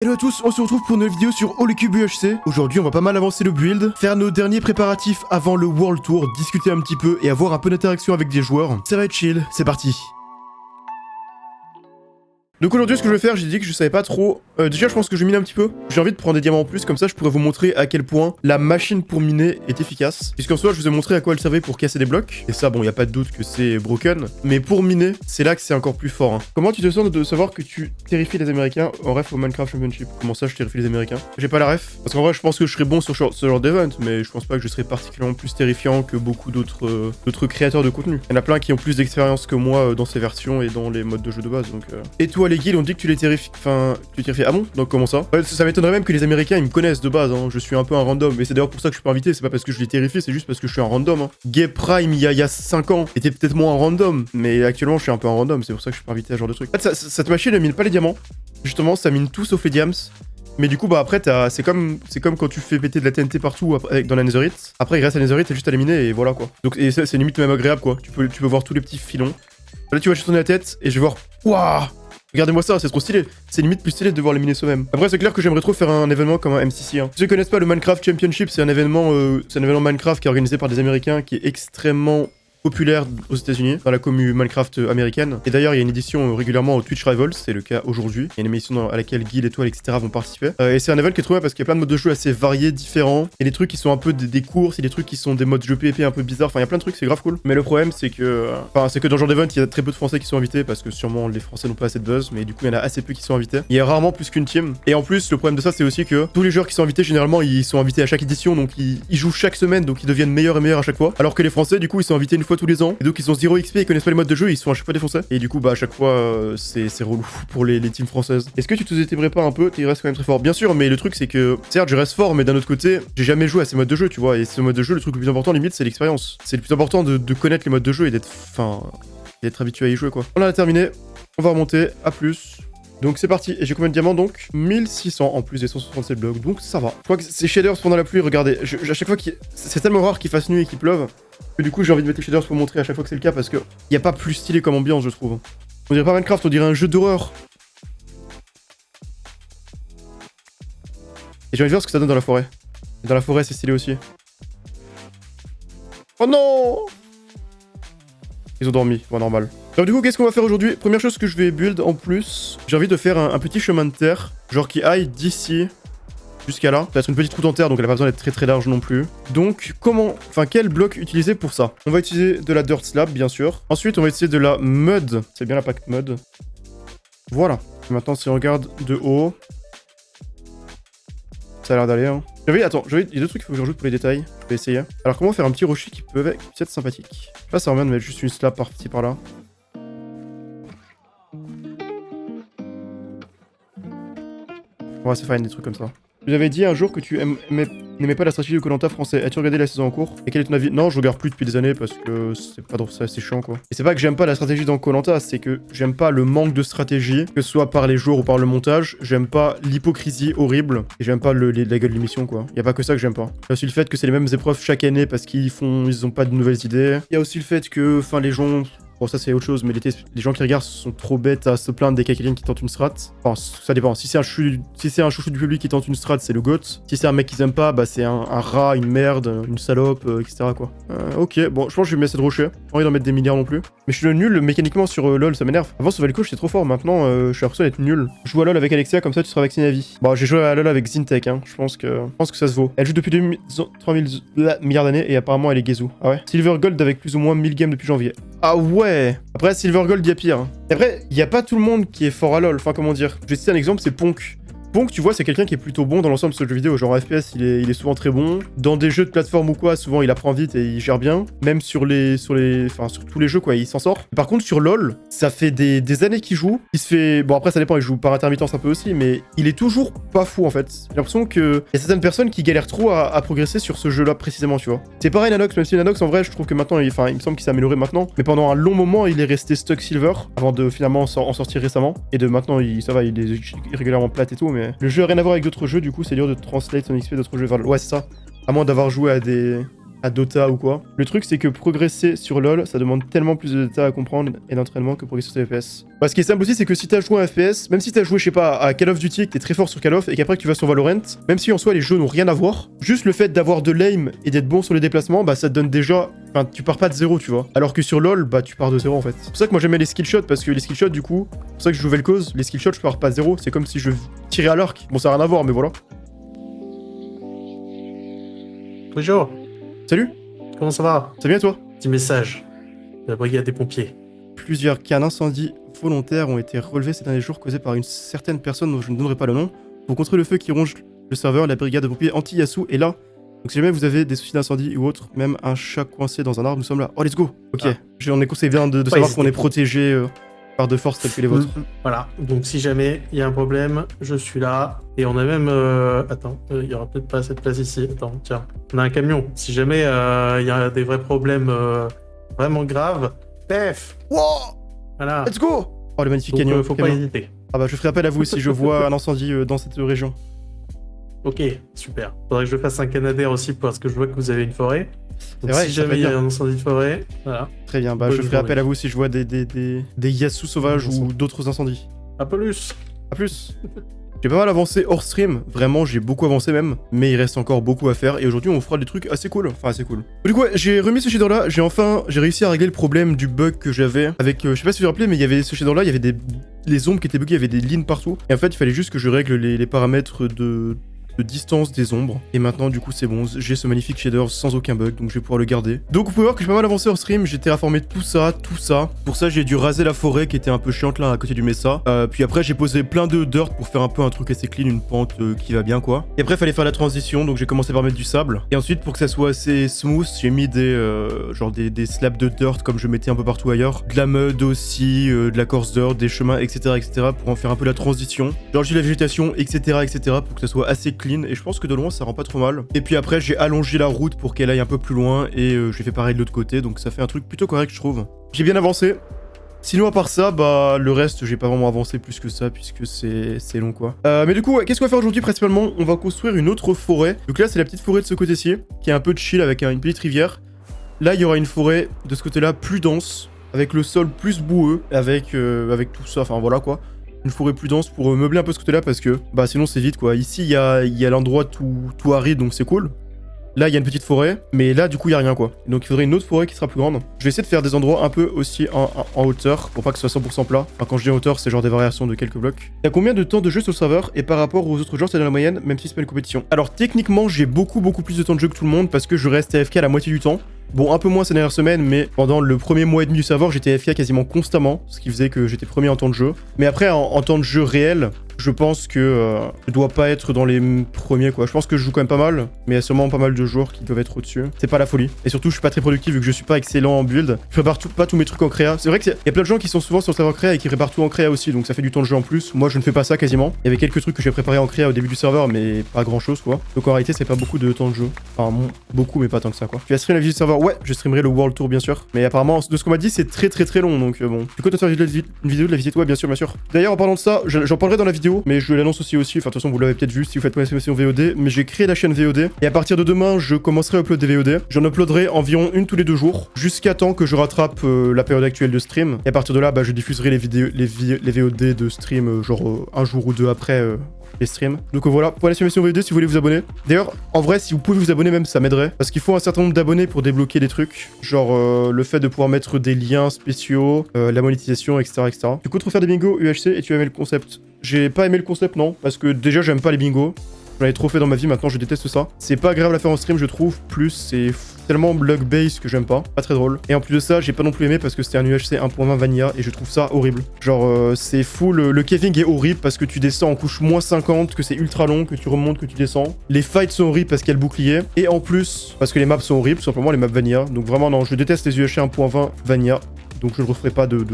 Hello à tous, on se retrouve pour une nouvelle vidéo sur All-Cube UHC. Aujourd'hui on va pas mal avancer le build, faire nos derniers préparatifs avant le World Tour, discuter un petit peu et avoir un peu d'interaction avec des joueurs. Ça va être chill, c'est parti. Donc aujourd'hui ce que je vais faire, j'ai dit que je savais pas trop. Déjà je pense que je mine un petit peu. J'ai envie de prendre des diamants en plus, comme ça je pourrais vous montrer à quel point la machine pour miner est efficace. Puisqu'en soi je vous ai montré à quoi elle servait pour casser des blocs. Et ça bon y a pas de doute que c'est broken. Mais pour miner, c'est là que c'est encore plus fort. Hein. Comment tu te sens de savoir que tu terrifies les Américains en ref au Minecraft Championship? Comment ça je terrifie les Américains? J'ai pas la ref. Parce qu'en vrai je pense que je serais bon sur ce genre d'event, mais je pense pas que je serais particulièrement plus terrifiant que beaucoup d'autres créateurs de contenu. Il y en a plein qui ont plus d'expérience que moi dans ces versions et dans les modes de jeu de base. Donc, Et toi les guilds on dit que tu les terrifies. Enfin, tu terrifies. Ah bon? Donc comment ça? Ouais, ça m'étonnerait même que les Américains ils me connaissent de base. Hein. Je suis un peu un random. Et c'est d'ailleurs pour ça que je suis pas invité. C'est pas parce que je les terrifie, c'est juste parce que je suis un random. Hein. Gay Prime il y a 5 ans était peut-être moins un random. Mais actuellement je suis un peu un random. C'est pour ça que je suis pas invité à ce genre de truc. En fait, cette machine elle mine pas les diamants. Justement, ça mine tout sauf les diams. Mais du coup, bah après, c'est comme quand tu fais péter de la TNT partout dans la netherite. Après, il reste la netherite, t'as juste à les miner et voilà quoi. Donc, et c'est limite même agréable quoi. Tu peux voir tous les petits filons. Là, tu vas juste tourner la tête et je vais voir. Waouh! Regardez-moi ça, c'est trop stylé. C'est limite plus stylé de devoir les miner soi-même. Après, c'est clair que j'aimerais trop faire un événement comme un MCC. Hein. Si ceux qui connaissent pas le Minecraft Championship, c'est un événement Minecraft qui est organisé par des Américains qui est extrêmement populaire aux États-Unis, dans la commune Minecraft américaine. Et d'ailleurs, il y a une édition régulièrement au Twitch Rivals, c'est le cas aujourd'hui. Il y a une émission à laquelle Guild, Étoile, etc. vont participer. Et c'est un event qui est trop bien parce qu'il y a plein de modes de jeu assez variés, différents. Il y a des trucs qui sont un peu des courses, il y a des trucs qui sont des modes jeu PvP un peu bizarres. Enfin, il y a plein de trucs, c'est grave cool. Mais le problème, c'est que, c'est que dans ce genre d'event, il y a très peu de Français qui sont invités parce que sûrement les Français n'ont pas assez de buzz. Mais du coup, il y en a assez peu qui sont invités. Il y a rarement plus qu'une team. Et en plus, le problème de ça, c'est aussi que tous les joueurs qui sont invités, généralement, ils sont invités à chaque édition, donc ils jouent chaque semaine, donc ils deviennent meilleurs et meilleurs à chaque fois. Alors que les Français, du coup, ils sont invités une fois tous les ans. Et donc ils sont 0 XP, ils connaissent pas les modes de jeu, ils sont à chaque fois défoncés. Et du coup, bah à chaque fois, c'est relou pour les teams françaises. Est-ce que tu te désintégrais pas un peu? Tu restes quand même très fort. Bien sûr, mais le truc c'est que, certes, je reste fort, mais d'un autre côté, j'ai jamais joué à ces modes de jeu, tu vois. Et ce mode de jeu, le truc le plus important, limite, c'est l'expérience. C'est le plus important de connaître les modes de jeu et d'être habitué à y jouer, quoi. On a terminé, on va remonter à plus. Donc c'est parti, et j'ai combien de diamants donc? 1600 en plus des 167 blocs, donc ça va. Je crois que ces shaders pendant la pluie, regardez, à chaque fois c'est tellement rare qu'il fasse nuit et qu'il pleuve, que du coup j'ai envie de mettre les shaders pour montrer à chaque fois que c'est le cas, parce que y a pas plus stylé comme ambiance je trouve. On dirait pas Minecraft, on dirait un jeu d'horreur. Et j'ai envie de voir ce que ça donne dans la forêt. Et dans la forêt c'est stylé aussi. Oh non! Ils ont dormi, bon normal. Alors du coup, qu'est-ce qu'on va faire aujourd'hui? Première chose que je vais build en plus, j'ai envie de faire un petit chemin de terre, genre qui aille d'ici jusqu'à là. Ça va être une petite route en terre, donc elle a pas besoin d'être très très large non plus. Donc quel bloc utiliser pour ça? On va utiliser de la dirt slab, bien sûr. Ensuite, on va utiliser de la mud. C'est bien la pack mud. Voilà. Et maintenant, si on regarde de haut, ça a l'air d'aller, hein. Il y a deux trucs qu'il faut que je rajoute pour les détails. Je vais essayer. Alors, comment faire un petit rocher qui peut être sympathique? Je sais pas, ça revient de mettre juste une slab par-ci par-là. Ouais, c'est fine, des trucs comme ça. Tu avais dit un jour que tu n'aimais pas la stratégie de Koh-Lanta français. As-tu regardé la saison en cours? Et quel est ton avis? Non, je regarde plus depuis des années parce que c'est pas drôle, c'est assez chiant quoi. Et c'est pas que j'aime pas la stratégie dans Koh-Lanta, c'est que j'aime pas le manque de stratégie, que ce soit par les joueurs ou par le montage. J'aime pas l'hypocrisie horrible et j'aime pas la gueule de l'émission quoi. Y a pas que ça que j'aime pas. Il y a aussi le fait que c'est les mêmes épreuves chaque année parce qu'ils ont pas de nouvelles idées. Il y a aussi le fait que, les gens. Bon, ça c'est autre chose, mais les gens qui regardent sont trop bêtes à se plaindre des quelqu'un qui tente une strat. Enfin, ça dépend. Si c'est un chouchou du public qui tente une strat, c'est le GOAT. Si c'est un mec qu'ils aiment pas, bah c'est un rat, une merde, une salope, etc. quoi. Ok, bon, je pense que je vais me laisser de rocher. Pas envie d'en mettre des milliards non plus. Mais je suis nul mécaniquement sur LoL, ça m'énerve. Avant, sur Valco, j'étais trop fort. Maintenant, je suis l'impression d'être nul. Je joue à LoL avec Alexia, comme ça tu seras vacciné à vie. Bon, j'ai joué à LoL avec Zintek, hein. Je pense que ça se vaut. Elle joue depuis 3000 milliards d'années et apparemment elle est Gezu. Ah ouais. Silver Gold avec plus ou moins 1000 games depuis janvier. Ah ouais. Après, Silver Gold, il y a pire. Et après, il y a pas tout le monde qui est fort à LoL. Enfin, comment dire? Je vais citer un exemple, c'est Ponk. Ponk, tu vois, c'est quelqu'un qui est plutôt bon dans l'ensemble de ce jeu vidéo. Genre FPS, il est souvent très bon. Dans des jeux de plateforme ou quoi, souvent il apprend vite et il gère bien. Même sur tous les jeux, quoi, il s'en sort. Par contre, sur LoL, ça fait des années qu'il joue. Il se fait. Bon, après, ça dépend, il joue par intermittence un peu aussi, mais il est toujours pas fou en fait. J'ai l'impression qu'il y a certaines personnes qui galèrent trop à progresser sur ce jeu-là précisément, tu vois. C'est pareil, Nanox, même si Nanox, en vrai, je trouve que maintenant, il me semble qu'il s'est amélioré maintenant. Mais pendant un long moment, il est resté stuck silver avant de finalement en sortir récemment. Et de maintenant, ça va, il est régulièrement plate et tout, mais le jeu a rien à voir avec d'autres jeux, du coup c'est dur de translate son XP d'autres jeux vers le... Ouais c'est ça. À moins d'avoir joué à des à Dota ou quoi. Le truc, c'est que progresser sur LoL, ça demande tellement plus de data à comprendre et d'entraînement que progresser sur FPS. Ce qui est simple aussi, c'est que si t'as joué à FPS, même si t'as joué, je sais pas, à Call of Duty, que t'es très fort sur Call of, et qu'après que tu vas sur Valorant, même si en soi les jeux n'ont rien à voir, juste le fait d'avoir de l'aim et d'être bon sur les déplacements, bah ça te donne déjà... Enfin, tu pars pas de zéro, tu vois. Alors que sur LoL, bah tu pars de zéro en fait. C'est pour ça que moi j'aimais les skillshots, parce que les skillshots, du coup, c'est pour ça que je joue Vel'Koz, les skillshots, je pars pas de zéro, c'est comme si je tirais à l'arc. Bon, ça n'a rien à voir, mais voilà. Bonjour. Salut, Comment ça va? ça va bien toi? Petit message de la brigade des pompiers. Plusieurs cas d'incendie volontaires ont été relevés ces derniers jours causés par une certaine personne dont je ne donnerai pas le nom. Pour contrer le feu qui ronge le serveur, la brigade de pompiers anti-Yasu est là. Donc si jamais vous avez des soucis d'incendie ou autre, même un chat coincé dans un arbre, nous sommes là. Oh, let's go. Ok, on est conseillé bien de savoir qu'on est protégé par de forces telles que les vôtres. Voilà, donc si jamais il y a un problème, je suis là. Et on a même... Attends, il y aura peut-être pas assez de place ici. Attends, tiens, on a un camion. Si jamais il y a des vrais problèmes vraiment graves, pef. Wow. Voilà. Let's go. Oh, le magnifique Donc, canyon. faut pas hésiter. Ah bah je ferai appel à vous si je vois un incendie dans cette région. Ok, super. Faudrait que je fasse un Canadair aussi parce que je vois que vous avez une forêt. Donc vrai, si ça jamais fait il y a bien. un incendie de forêt, voilà. Très bien, bah Bonne je ferai journée. appel à vous si je vois des Yasu sauvages Bonne ou d'autres incendies. À plus. A plus. J'ai pas mal avancé hors stream, vraiment j'ai beaucoup avancé même, mais il reste encore beaucoup à faire et aujourd'hui on fera des trucs assez cool, enfin assez cool. Du coup ouais, j'ai remis ce shader là, j'ai réussi à régler le problème du bug que j'avais avec, je sais pas si vous vous rappelez, mais il y avait ce shader là, il y avait les ombres qui étaient buggées, il y avait des lignes partout, et en fait il fallait juste que je règle les paramètres de distance des ombres, et maintenant du coup c'est bon, j'ai ce magnifique shader sans aucun bug, donc je vais pouvoir le garder. Donc vous pouvez voir que j'ai pas mal avancé hors stream, j'ai terraformé tout ça, pour ça j'ai dû raser la forêt qui était un peu chiante là à côté du Mesa, puis après j'ai posé plein de dirt pour faire un peu un truc assez clean, une pente qui va bien quoi. Et après il fallait faire la transition, donc j'ai commencé par mettre du sable, et ensuite pour que ça soit assez smooth, j'ai mis des slabs de dirt comme je mettais un peu partout ailleurs, de la mud aussi, de la coarse dirt, des chemins, etc., pour en faire un peu la transition. Genre j'ai la végétation, etc., pour que ça soit assez clean, et je pense que de loin ça rend pas trop mal. Et puis après j'ai allongé la route pour qu'elle aille un peu plus loin, et j'ai fait pareil de l'autre côté, donc ça fait un truc plutôt correct je trouve. J'ai bien avancé. Sinon à part ça, bah le reste j'ai pas vraiment avancé plus que ça puisque c'est long quoi. Mais du coup ouais, qu'est-ce qu'on va faire aujourd'hui principalement? On va construire une autre forêt. Donc là c'est la petite forêt de ce côté-ci, qui est un peu chill avec une petite rivière. Là il y aura une forêt de ce côté-là plus dense, avec le sol plus boueux, avec tout ça, enfin voilà quoi. Une forêt plus dense pour meubler un peu ce côté-là parce que bah sinon c'est vide quoi. Ici il y a l'endroit tout aride donc c'est cool. Là il y a une petite forêt, mais là du coup il y a rien quoi. Donc il faudrait une autre forêt qui sera plus grande. Je vais essayer de faire des endroits un peu aussi en hauteur pour pas que ce soit 100% plat. Enfin quand je dis hauteur c'est genre des variations de quelques blocs. Il y a combien de temps de jeu sur le serveur et par rapport aux autres joueurs c'est dans la moyenne même si c'est pas une compétition? Alors techniquement j'ai beaucoup plus de temps de jeu que tout le monde parce que je reste AFK à la moitié du temps. Bon, un peu moins ces dernières semaines, mais pendant le premier mois et demi du serveur, j'étais AFK quasiment constamment, ce qui faisait que j'étais premier en temps de jeu. Mais après, en temps de jeu réel, je pense que je dois pas être dans les premiers, quoi. Je pense que je joue quand même pas mal, mais il y a sûrement pas mal de joueurs qui doivent être au-dessus. C'est pas la folie. Et surtout, je suis pas très productif vu que je suis pas excellent en build. Je prépare pas tous mes trucs en créa. C'est vrai qu'il y a plein de gens qui sont souvent sur le serveur créa et qui préparent tout en créa aussi, donc ça fait du temps de jeu en plus. Moi, je ne fais pas ça quasiment. Il y avait quelques trucs que j'ai préparés en créa au début du serveur, mais pas grand-chose, quoi. Donc en réalité, c'est pas beaucoup de temps de jeu. Enfin, beaucoup, mais pas tant que ça, quoi. Tu vas streamer la vidéo du serveur? Ouais, je streamerai le World Tour, bien sûr. Mais apparemment, de ce qu'on m'a dit, c'est très long, donc bon. Du coup, tu vas faire une vidéo de la visite? Ouais, bien sûr. D'ailleurs, en parlant de ça, j'en parlerai dans la vidéo, mais je l'annonce aussi. Enfin, de toute façon, vous l'avez peut-être vu si vous faites ma session VOD, mais j'ai créé la chaîne VOD. Et à partir de demain, je commencerai à uploader des VOD. J'en uploaderai environ une tous les 2 jours, jusqu'à temps que je rattrape la période actuelle de stream. Et à partir de là, bah, je diffuserai les VOD de stream, genre un jour ou deux après les streams. Donc voilà, pour la simulation VOD, si vous voulez vous abonner. D'ailleurs, en vrai, si vous pouvez vous abonner même, ça m'aiderait. Parce qu'il faut un certain nombre d'abonnés pour débloquer des trucs. Genre le fait de pouvoir mettre des liens spéciaux, la monétisation, etc. Du coup, trop faire des bingos UHC et tu as aimé le concept? J'ai pas aimé le concept, non. Parce que déjà, j'aime pas les bingos. J'en ai trop fait dans ma vie, maintenant je déteste ça. C'est pas agréable à faire en stream, je trouve. Plus, c'est tellement block base que j'aime pas. Pas très drôle. Et en plus de ça, j'ai pas non plus aimé parce que c'était un UHC 1.20 vanilla et je trouve ça horrible. Genre, c'est full. Le caving est horrible parce que tu descends en couche moins 50, que c'est ultra long, que tu remontes, que tu descends. Les fights sont horribles parce qu'il y a le bouclier. Et en plus, parce que les maps sont horribles, tout simplement les maps vanilla. Donc vraiment, non, je déteste les UHC 1.20 vanilla. Donc je ne referai pas de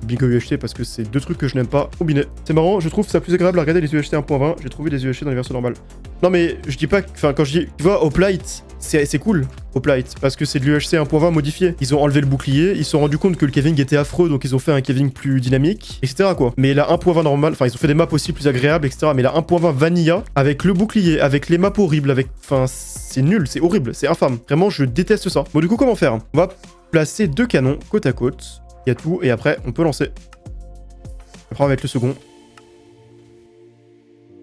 Bingo UHT parce que c'est deux trucs que je n'aime pas combiner. C'est marrant, je trouve ça plus agréable à regarder les UHT 1.20. J'ai trouvé les UHT dans les versions normales. Non mais je dis pas, enfin quand je dis, tu vois, Hoplite, c'est cool, Hoplite, parce que c'est de l'UHC 1.20 modifié. Ils ont enlevé le bouclier, ils se sont rendu compte que le caving était affreux, donc ils ont fait un caving plus dynamique, etc. quoi. Mais la 1.20 normal, enfin ils ont fait des maps aussi plus agréables, etc. Mais la 1.20 vanilla, avec le bouclier, avec les maps horribles, avec, enfin c'est nul, c'est horrible, c'est infâme. Vraiment, je déteste ça. Bon du coup, comment faire? On va placer deux canons côte à côte. Il y a tout, et après on peut lancer. Après on va mettre le second.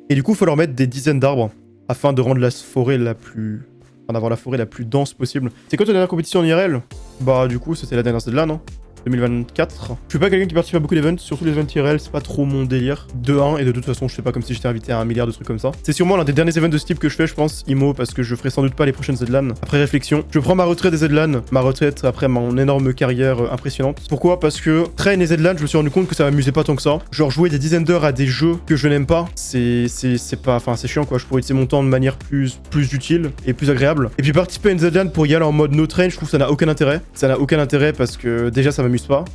Et du coup, il faut leur mettre des dizaines d'arbres afin de rendre la forêt la plus... Enfin, d'avoir la forêt la plus dense possible. C'est quoi ta dernière compétition en IRL? Bah du coup, c'était la dernière Zedlan, non? 2024. Je suis pas quelqu'un qui participe à beaucoup d'events, surtout les events IRL, c'est pas trop mon délire. De 1, et de toute façon, je sais pas, comme si j'étais invité à un milliard de trucs comme ça. C'est sûrement l'un des derniers events de ce type que je fais, je pense, IMO, parce que je ferai sans doute pas les prochaines Zedlan. Après réflexion, je prends ma retraite des Zedlan, ma retraite après mon énorme carrière impressionnante. Pourquoi? Parce que Train et Zedlan, je me suis rendu compte que ça m'amusait pas tant que ça. Genre jouer des dizaines d'heures à des jeux que je n'aime pas, c'est pas, enfin c'est chiant quoi. Je pourrais utiliser mon temps de manière plus utile et plus agréable. Et puis participer à une Zedlan pour y aller en mode no train, je trouve que ça n'a aucun intérêt. Ça n'a aucun intérêt parce que déjà ça m'amuse pas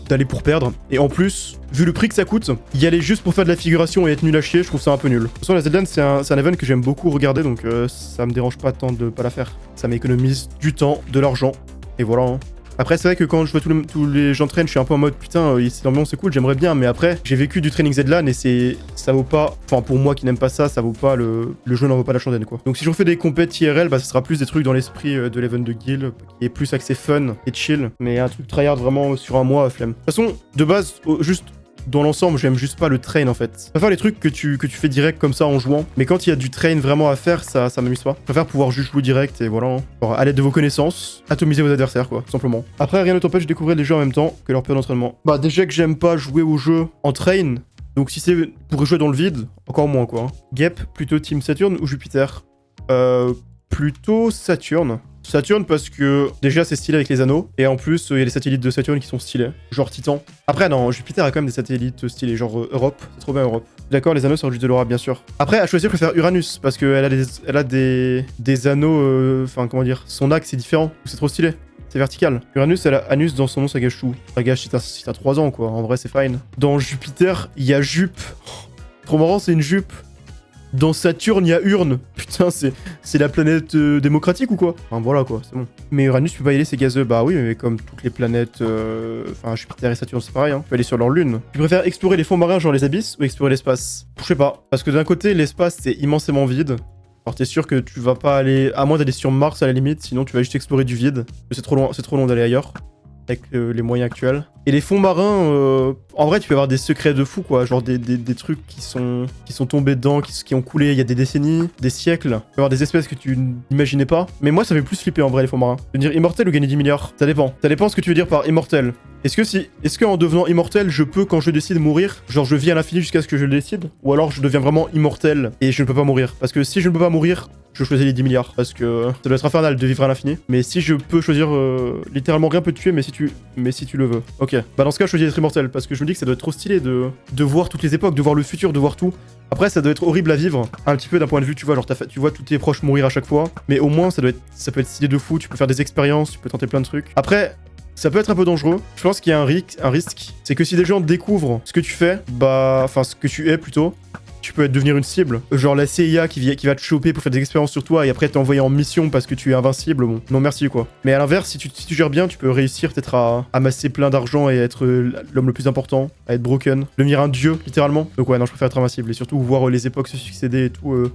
d'aller pour perdre. Et en plus, vu le prix que ça coûte, y aller juste pour faire de la figuration et être nul à chier, je trouve ça un peu nul. De toute façon, la Zedlan, c'est un event que j'aime beaucoup regarder, donc ça me dérange pas tant de pas la faire. Ça m'économise du temps, de l'argent, et voilà. Hein. Après, c'est vrai que quand je vois tous les gens traîner, je suis un peu en mode putain, l'ambiance c'est cool, j'aimerais bien, mais après, j'ai vécu du training Zedlan et ça vaut pas, enfin pour moi qui n'aime pas ça, ça vaut pas le jeu n'en vaut pas la chandelle quoi. Donc si je refais des compètes IRL, bah ce sera plus des trucs dans l'esprit de l'event de guild, qui est plus axé fun et chill, mais un truc tryhard vraiment sur un mois, flemme. De toute façon, de base, juste dans l'ensemble, j'aime juste pas le train en fait. Je préfère les trucs que tu fais direct comme ça en jouant. Mais quand il y a du train vraiment à faire, ça m'amuse pas. Je préfère pouvoir juste jouer direct et voilà. Genre, à l'aide de vos connaissances, atomiser vos adversaires quoi, tout simplement. Après, rien ne t'empêche de découvrir les jeux en même temps que leur période d'entraînement. Bah déjà que j'aime pas jouer aux jeux en train, donc si c'est pour jouer dans le vide, encore moins quoi. Gep, plutôt Team Saturn ou Jupiter? Plutôt Saturn. Saturn parce que déjà c'est stylé avec les anneaux et en plus il y a les satellites de Saturn qui sont stylés, genre Titan. Après non, Jupiter a quand même des satellites stylés, genre Europe, c'est trop bien Europe. D'accord, les anneaux ça rajoute de l'aura bien sûr. Après à choisir je préfère Uranus parce qu'elle a des anneaux, enfin comment dire, son axe est différent, c'est trop stylé. C'est vertical. Uranus, elle a Anus dans son nom, ça gâche tout. Ça gâche si t'as 3 ans quoi, en vrai c'est fine. Dans Jupiter, il y a Jup. Trop marrant, c'est une jupe. Dans Saturne, il y a Urne. Putain, c'est la planète démocratique ou quoi? Enfin, voilà quoi, c'est bon. Mais Uranus, tu peux pas y aller, c'est gazeux. Bah oui, mais comme toutes les planètes... Enfin, Jupiter et Saturne, c'est pareil, hein. Tu peux aller sur leur lune. Tu préfères explorer les fonds marins, genre les abysses, ou explorer l'espace? Je sais pas. Parce que d'un côté, l'espace, c'est immensément vide. Alors t'es sûr que tu vas pas aller... À moins d'aller sur Mars, à la limite, sinon tu vas juste explorer du vide. C'est trop long d'aller ailleurs. Avec les moyens actuels. Et les fonds marins, en vrai, tu peux avoir des secrets de fou, quoi. Genre des trucs qui sont tombés dedans, qui ont coulé il y a des décennies, des siècles. Tu peux avoir des espèces que tu n'imaginais pas. Mais moi, ça fait plus flipper, en vrai, les fonds marins. Je veux dire immortel ou gagner 10 milliards? Ça dépend. Ça dépend ce que tu veux dire par immortel. Est-ce qu'en devenant immortel, je peux, quand je décide, mourir? Genre, je vis à l'infini jusqu'à ce que je le décide? Ou alors, je deviens vraiment immortel et je ne peux pas mourir? Parce que si je ne peux pas mourir, je choisis les 10 milliards. Parce que ça doit être infernal de vivre à l'infini. Mais si je peux choisir, littéralement rien peut te tuer, mais si tu le veux. Ok. Bah, dans ce cas, je choisis d'être immortel. Parce que je me dis que ça doit être trop stylé de voir toutes les époques, de voir le futur, de voir tout. Après, ça doit être horrible à vivre. Un petit peu d'un point de vue, tu vois, genre, tu vois tous tes proches mourir à chaque fois. Mais au moins, ça peut être stylé de fou. Tu peux faire des expériences, tu peux tenter plein de trucs. Après, ça peut être un peu dangereux. Je pense qu'il y a un risque. C'est que si des gens découvrent ce que tu fais, bah... Enfin, ce que tu es, plutôt, tu peux devenir une cible. Genre la CIA qui va te choper pour faire des expériences sur toi et après t'envoyer en mission parce que tu es invincible. Bon, non merci, quoi. Mais à l'inverse, si tu gères bien, tu peux réussir peut-être à amasser plein d'argent et être l'homme le plus important, à être broken. Devenir un dieu, littéralement. Donc ouais, non, je préfère être invincible. Et surtout, voir les époques se succéder et tout...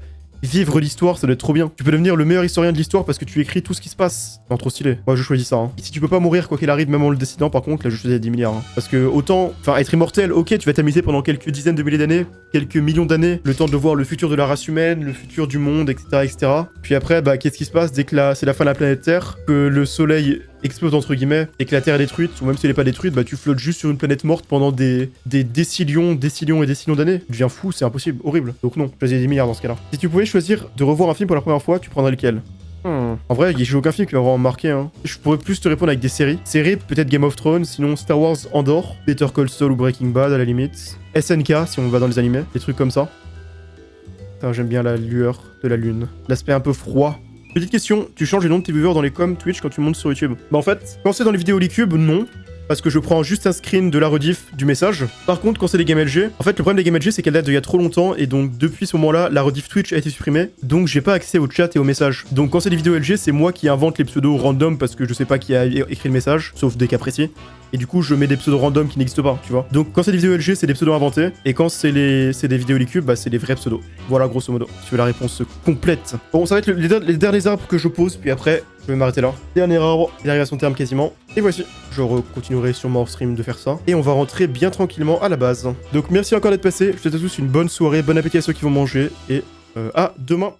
Vivre l'histoire, ça doit être trop bien. Tu peux devenir le meilleur historien de l'histoire parce que tu écris tout ce qui se passe. Non, trop stylé. Moi, je choisis ça. Hein. Et si tu peux pas mourir quoi qu'il arrive, même en le décidant, par contre, là, je choisis les 10 milliards. Hein. Parce que autant, enfin, être immortel, ok, tu vas t'amuser pendant quelques dizaines de milliers d'années, quelques millions d'années, le temps de voir le futur de la race humaine, le futur du monde, etc., etc. Puis après, bah, qu'est-ce qui se passe dès que c'est la fin de la planète Terre, que le soleil explose entre guillemets et que la Terre est détruite, ou même si elle est pas détruite, bah tu flottes juste sur une planète morte pendant des décillions d'années. Tu deviens fou, c'est impossible, horrible. Donc non, choisis 10 milliards dans ce cas-là. Si tu pouvais choisir de revoir un film pour la première fois, tu prendrais lequel? En vrai, j'ai aucun film qui m'a vraiment marqué. Hein. Je pourrais plus te répondre avec des séries. Séries, peut-être Game of Thrones, sinon Star Wars Andor, Better Call Saul ou Breaking Bad à la limite. SNK si on va dans les animés, des trucs comme ça. Putain, j'aime bien la lueur de la lune. L'aspect un peu froid. Petite question, tu changes les noms de tes viewers dans les coms Twitch quand tu montes sur YouTube? Bah en fait, quand c'est dans les vidéos Likube, non. parce que je prends juste un screen de la rediff du message. Par contre, quand c'est des games LG, en fait, le problème des games LG, c'est qu'elles datent d'il y a trop longtemps, et donc depuis ce moment-là, la rediff Twitch a été supprimée, donc j'ai pas accès au chat et aux messages. Donc quand c'est des vidéos LG, c'est moi qui invente les pseudos random parce que je sais pas qui a écrit le message, sauf des cas précis. Et du coup, je mets des pseudos random qui n'existent pas, tu vois. Donc quand c'est des vidéos LG, c'est des pseudos inventés, et quand c'est des vidéos Liquid, bah c'est les vrais pseudos. Voilà, grosso modo. Si tu veux la réponse complète. Bon, ça va être les derniers arbres que je pose, puis après, je vais m'arrêter là. Dernier arbre, il arrive à son terme quasiment. Et voici. Je continuerai sûrement hors stream de faire ça. Et on va rentrer bien tranquillement à la base. Donc merci encore d'être passé. Je te souhaite à tous une bonne soirée, bon appétit à ceux qui vont manger. Et à demain.